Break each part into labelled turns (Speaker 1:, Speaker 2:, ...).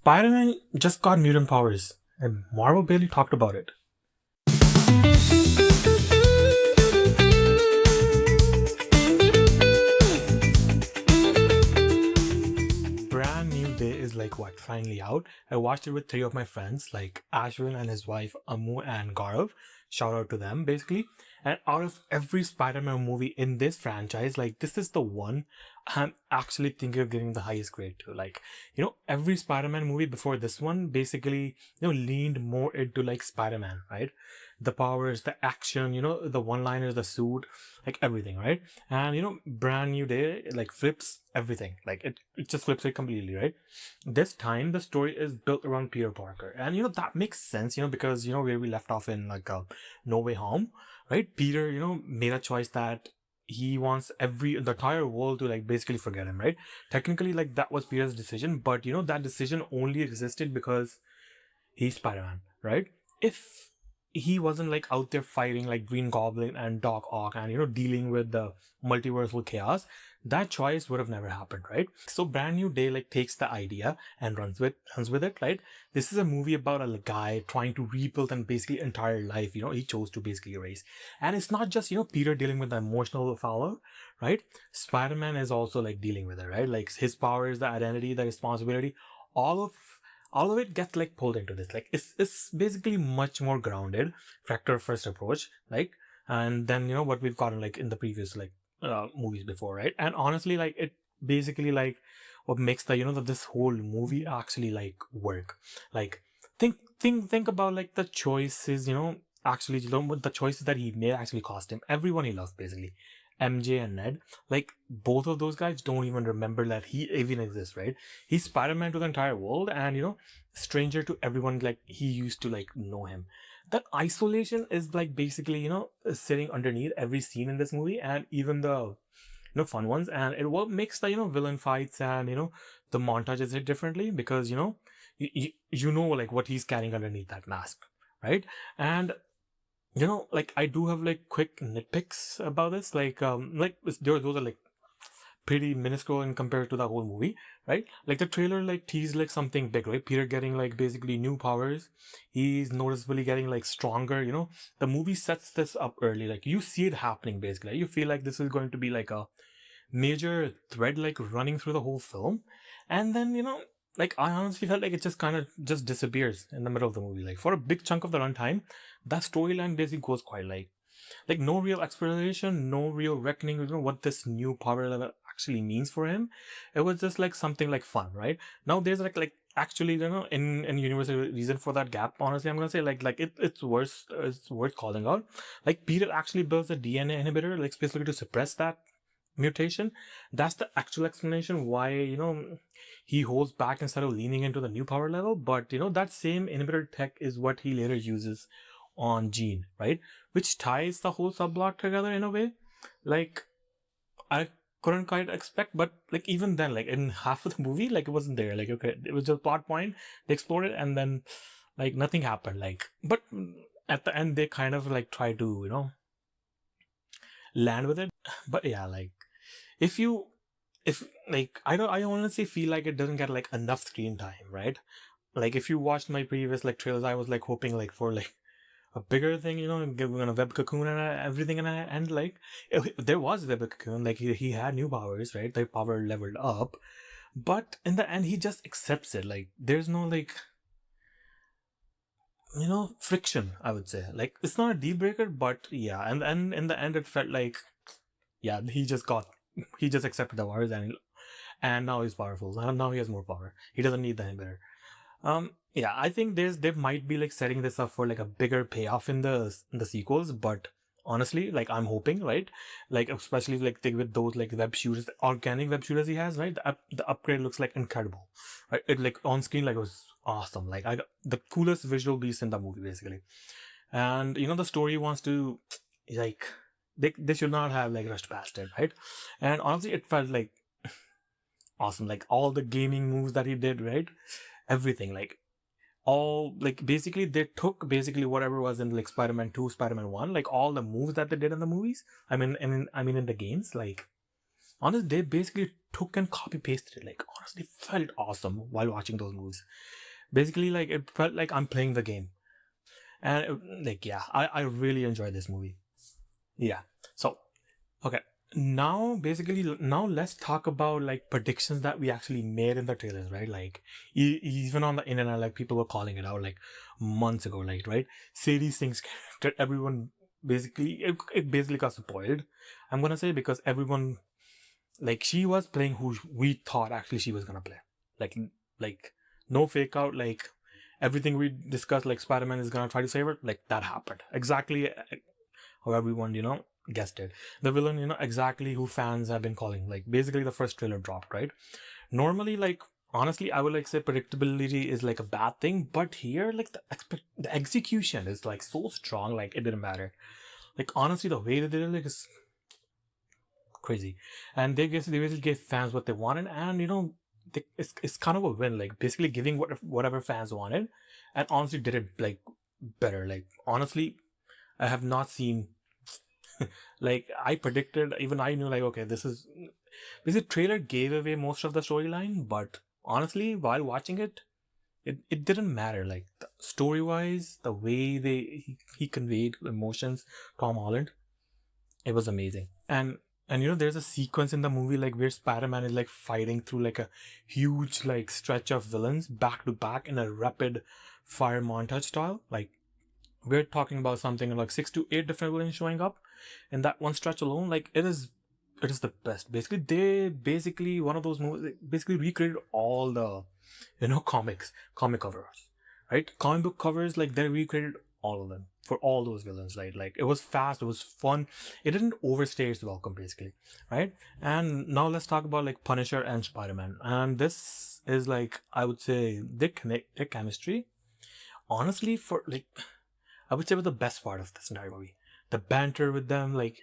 Speaker 1: Spider-Man just got mutant powers, and Marvel barely talked about it. Brand New Day is like what, finally out. I watched it with three of my friends, like Ashwin and his wife Amu and Gaurav. Shout out to them, basically. And out of every Spider-Man movie in this franchise, like this is the one I'm actually thinking of giving the highest grade to. Like, every Spider-Man movie before this one basically, leaned more into like Spider-Man, right? The powers, the action, the one-liners, the suit, like everything, right? And Brand New Day like flips everything. Like it just flips it completely, right? This time the story is built around Peter Parker. And that makes sense, because where we left off in like No Way Home, right? Peter, made a choice that he wants the entire world to like basically forget him, right? Technically, like that was Peter's decision, but that decision only existed because he's Spider-Man, right? If he wasn't like out there fighting like Green Goblin and Doc Ock and dealing with the multiversal chaos, that choice would have never happened, right? So Brand New Day like takes the idea and runs with it, right? This is a movie about a guy trying to rebuild and basically entire life, he chose to basically erase. And it's not just Peter dealing with the emotional fallout, right? Spider-Man is also like dealing with it, right? Like his powers, the identity, the responsibility, all of all of it gets like pulled into this. Like it's basically much more grounded factor first approach, like, and then what we've gotten like in the previous like movies before, right? And honestly, like it basically like what makes the this whole movie actually like work. Like think about like the choices, actually the choices that he made actually cost him everyone he loves, basically. MJ and Ned, like both of those guys don't even remember that he even exists, right? He's Spider-Man to the entire world and stranger to everyone, like he used to like know him. That isolation is like basically, sitting underneath every scene in this movie, and even the fun ones, and it what makes the villain fights and the montages hit differently because you know like what he's carrying underneath that mask, right? And like I do have like quick nitpicks about this, like those are like pretty minuscule in compared to the whole movie, right? Like the trailer like teased like something big, right? Peter getting like basically new powers. He's noticeably getting like stronger, The movie sets this up early. Like you see it happening basically. You feel like this is going to be like a major thread like running through the whole film. And then, like I honestly felt like it just kind of just disappears in the middle of the movie. Like for a big chunk of the runtime, that storyline basically goes quite like no real exploration, no real reckoning, what this new power level actually means for him. It was just like something like fun, right? Now there's like actually, in universal reason for that gap, honestly, I'm gonna say it's worth calling out. Like Peter actually builds a DNA inhibitor, like specifically to suppress that mutation. That's the actual explanation why he holds back instead of leaning into the new power level. But that same inhibitor tech is what he later uses on Jean, right? Which ties the whole subplot together in a way. Like I couldn't quite expect, but like even then, like in half of the movie, like it wasn't there. Like okay, it was just plot point. They explored it and then like nothing happened. Like but at the end they kind of like try to land with it. But yeah, like if you if like I honestly feel like it doesn't get like enough screen time, right? Like if you watched my previous like trailers, I was like hoping like for like a bigger thing, given a web cocoon and everything, and like there was web cocoon, like he had new powers, right? The power leveled up, but in the end he just accepts it. Like there's no like friction, I would say. Like it's not a deal breaker, but yeah, and in the end it felt like yeah, he just accepted the powers and now he's powerful. Now he has more power. He doesn't need the inhibitor. Yeah, I think there might be like setting this up for like a bigger payoff in the sequels, but honestly, like I'm hoping, right? Like especially like with those like web shooters, the organic web shooters he has, right? The upgrade looks like incredible, right? It like on screen like it was awesome. Like I got the coolest visual beast in the movie basically, and the story wants to like they should not have like rushed past it, right? And honestly, it felt like awesome. Like all the gaming moves that he did, right? Everything like all like basically they took basically whatever was in like Spider-Man 2, Spider-Man 1, like all the moves that they did in the movies. I mean in the games, like honestly they basically took and copy pasted it. Like honestly, felt awesome while watching those movies. Basically, like it felt like I'm playing the game, and like yeah, I really enjoyed this movie. Yeah. So okay, now basically now let's talk about like predictions that we actually made in the trailers, right? Like even on the internet, like people were calling it out like months ago, like right. Sadie Sink's character, everyone basically it basically got spoiled. I'm gonna say because everyone like she was playing who we thought actually she was gonna play. Like no fake out. Like everything we discussed, like Spider-Man is gonna try to save her. Like that happened exactly how everyone guessed it. The villain, exactly who fans have been calling. Like basically the first trailer dropped, right? Normally, like honestly, I would like say predictability is like a bad thing, but here like the execution is like so strong, like it didn't matter. Like honestly, the way they did it like is crazy, and they basically gave fans what they wanted, and it's kind of a win. Like basically giving whatever fans wanted, and honestly did it like better. Like honestly, I have not seen like I predicted, even I knew like okay, this is because the trailer gave away most of the storyline, but honestly, while watching it, it didn't matter. Like story wise, the way he conveyed emotions, Tom Holland, it was amazing. And there's a sequence in the movie like where Spider-Man is like fighting through like a huge like stretch of villains back to back in a rapid fire montage style. Like we're talking about something like 6 to 8 different villains showing up in that one stretch alone. Like it is the best. Basically, they basically one of those movies basically recreated all the comic covers, right? Comic book covers, like they recreated all of them for all those villains, right? Like it was fast, it was fun, it didn't overstay its welcome, basically, right? And now let's talk about like Punisher and Spider-Man. And this is like I would say they connect their chemistry. Honestly, for like I would say was the best part of this entire movie. The banter with them, like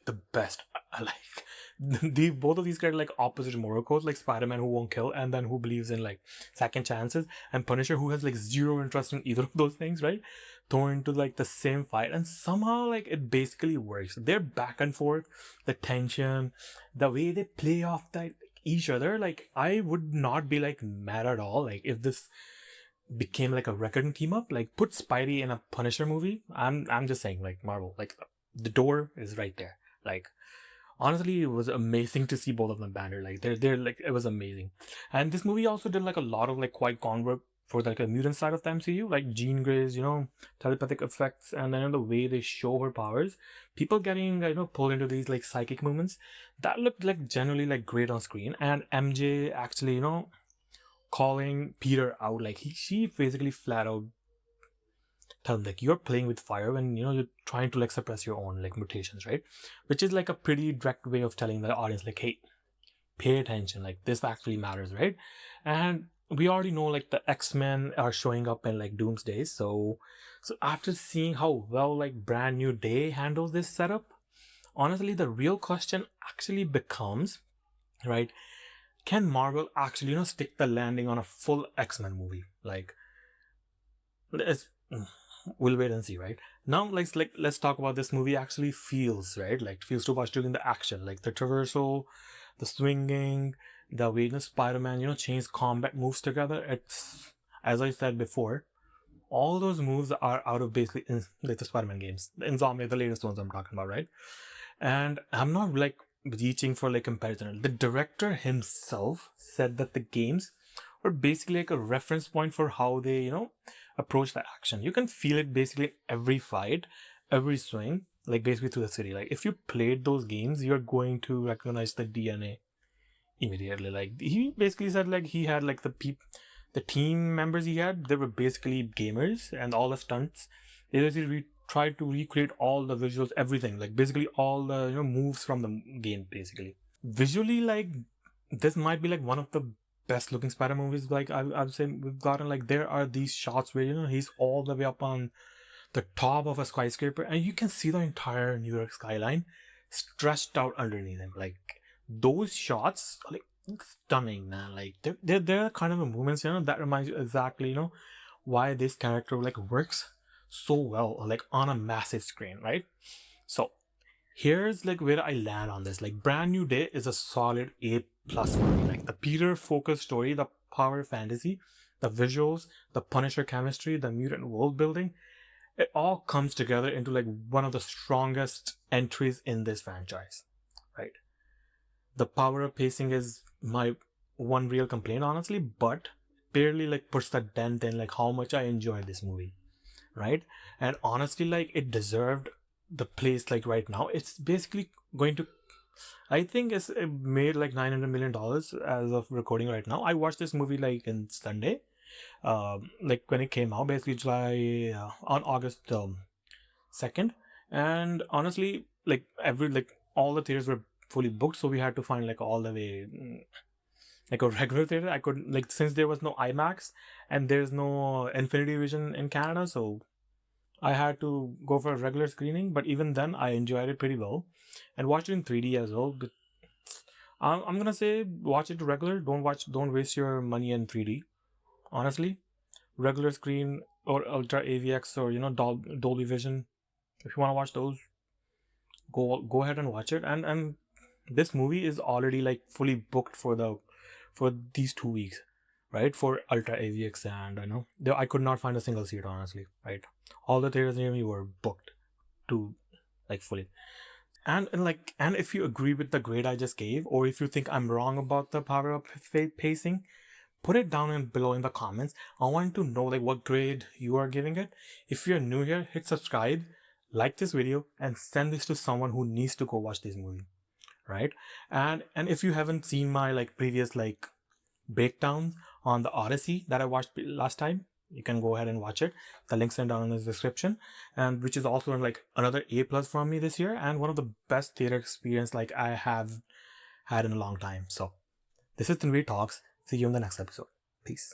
Speaker 1: the best. I like the both of these characters like opposite moral codes, like Spider-Man who won't kill and then who believes in like second chances, and Punisher who has like zero interest in either of those things, right? Thrown into like the same fight, and somehow like it basically works. Their back and forth, the tension, the way they play off that each other, like I would not be like mad at all. Like if this became like a recurring team up, like put Spidey in a Punisher movie. I'm just saying, like Marvel, like the door is right there. Like honestly, it was amazing to see both of them banner. Like they're like it was amazing. And this movie also did like a lot of like quite groundwork for like a mutant side of the MCU, like Jean Grey's telepathic effects, and then the way they show her powers. People getting pulled into these like psychic movements that looked like generally like great on screen, and MJ actually calling Peter out, like she basically flat out tell him like you're playing with fire when you're trying to like suppress your own like mutations, right? Which is like a pretty direct way of telling the audience like, hey, pay attention, like this actually matters, right? And we already know like the X-Men are showing up in like Doomsday, so after seeing how well like Brand New Day handles this setup, honestly the real question actually becomes, right, can Marvel actually stick the landing on a full X-Men movie? Like it's we'll wait and see, right? Now let's talk about this movie actually feels, right? Like feels to watch during the action, like the traversal, the swinging, the way the Spider-Man chains combat moves together. It's, as I said before, all those moves are out of basically like the Spider-Man games, the Insomniac, the latest ones I'm talking about, right? And I'm not like reaching for like comparison. The director himself said that the games were basically like a reference point for how they approach the action. You can feel it basically every fight, every swing, like basically through the city. Like if you played those games, you're going to recognize the DNA immediately. Like he basically said like he had like the team members he had, they were basically gamers, and all the stunts they basically tried to recreate all the visuals, everything, like basically all the moves from the game. Basically visually, like this might be like one of the best looking Spider movies like I've seen we've gotten. Like there are these shots where he's all the way up on the top of a skyscraper and you can see the entire New York skyline stretched out underneath him. Like those shots are like stunning, man. Like they're kind of movements that reminds you exactly why this character like works so well like on a massive screen, right? So here's like where I land on this. Like Brand New Day is a solid A plus for me. Like the Peter focused story, the power fantasy, the visuals, the Punisher chemistry, the mutant world building, it all comes together into like one of the strongest entries in this franchise, right? The power of pacing is my one real complaint, honestly, but barely like puts the dent in like how much I enjoy this movie, right? And honestly, like it deserved the place like right now. It's basically going to, I think it's it made like $900 million as of recording right now. I watched this movie like in Sunday, like when it came out, basically July on August 2nd, and honestly, like all the theaters were fully booked, so we had to find like all the way like a regular theater. I could like since there was no IMAX and there's no Infinity Vision in Canada, so I had to go for a regular screening. But even then, I enjoyed it pretty well, and watched it in 3D as well. But I'm gonna say watch it regular. Don't waste your money in 3D. Honestly, regular screen or Ultra AVX or Dolby Vision. If you want to watch those, go ahead and watch it. And this movie is already like fully booked for these 2 weeks, right? For Ultra AVX, and I know I could not find a single seat, honestly, right? All the theaters near me were booked to like fully. And if you agree with the grade I just gave, or if you think I'm wrong about the power up pacing, put it down in below in the comments. I want to know like what grade you are giving it. If you're new here, hit subscribe, like this video, and send this to someone who needs to go watch this movie, right? And if you haven't seen my like previous like breakdowns on the Odyssey that I watched last time, you can go ahead and watch it. The links are down in the description, and which is also like another A+ from me this year, and one of the best theater experience like I have had in a long time. So this is Tanveer Talks. See you in the next episode. Peace.